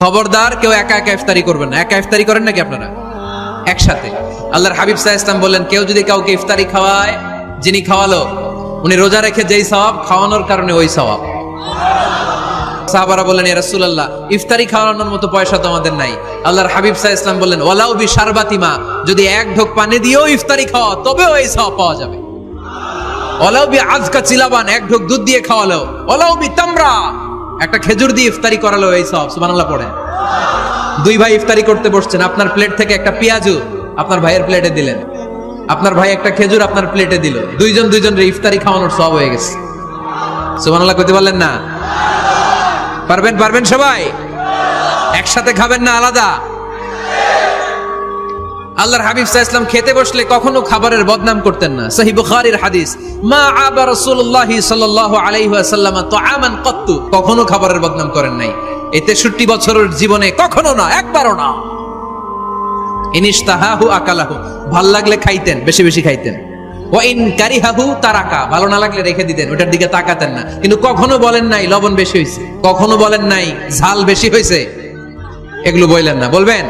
খবরদার কেউ একা একা ইফতারি করবেন না। একা ইফতারি করেন নাকি আপনারা? একসাথে। আল্লাহর হাবিব সাল্লাল্লাহু আলাইহি ওয়াসাল্লাম বললেন, কেউ যদি কাউকে ইফতারি খাওয়ায়, যিনি খাওয়ালো উনি রোজা রেখে যেই সওয়াব, খাওয়ানোর কারণে ওই সওয়াব। সাহাবারা বললেন, ইয়া রাসূলুল্লাহ, ইফতারি খাওয়ানোর মতো পয়সা তো আমাদের নাই। আল্লাহর হাবিব সাল্লাল্লাহু আলাইহি ওয়াসাল্লাম বললেন, ওয়ালাউ বি শারবাতিমা, যদি এক ঢোক পানি দিয়েও ইফতারি খাওয়া তবেও এই সওয়াব পাওয়া যাবে। ওয়ালাউ বি আযকা চিলাবান, এক ঢোক দুধ দিয়ে খাওয়ালো। ওয়ালাউ বি তামরা, একটা খেজুর দিয়ে ইফতারি করালো এই সওয়াব। সুবহানাল্লাহ পড়েন। দুই ভাই ইফতারি করতে বসছেন, আপনার প্লেট থেকে একটা পেঁয়াজু আপনার ভাইয়ের প্লেটে দিলেন, আপনার ভাই একটা খেজুর আপনার প্লেটে দিল, দুইজনের ইফতারি খাওয়ানোর সওয়াব হয়ে গেছে। সুবহানাল্লাহ কইতে পারলেন না? পারবেন সবাই? একসাথে খাবেন না আলাদা? আল্লাহর হাবিব সাল্লাল্লাহু আলাইহি ওয়াসাল্লাম খেতে বসলে কখনো খাবারের বদনাম করতেন না। সহিহ বুখারীর হাদিস, মা আবা রাসূলুল্লাহ সাল্লাল্লাহু আলাইহি ওয়াসাল্লাম তুআমান কত্তু, কখনো খাবারের বদনাম করেন নাই। এই 63 বছরের জীবনে কখনো না, একবারও না। ইনিশতাহাহু আকালাহু, ভাল লাগলে খাইতেন, বেশি বেশি খাইতেন। ওয়া ইন কারিহাহু তারাকা, ভালো না লাগলে রেখে দিতেন, ওটার দিকে তাকাতেন না। কিন্তু কখনো বলেন নাই লবণ বেশি হয়েছে, কখনো বলেন নাই ঝাল বেশি হয়েছে, এগুলো বললেন না। বলবেন?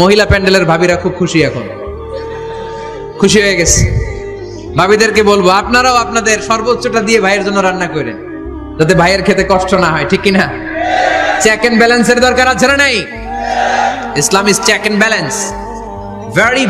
মহিলা প্যান্ডেলের ভাবিরা খুব খুশি, এখন খুশি হয়ে গেছে। ভাবিদেরকে বলবো, আপনারাও আপনাদের সর্বোচ্চটা দিয়ে ভাইয়ের জন্য রান্না করেন, যাতে ভাইয়ের খেতে কষ্ট না হয়, ঠিক কিনা? চেক এন্ড ব্যালেন্সের দরকার আছে না নাই? Islam is check and balance. Very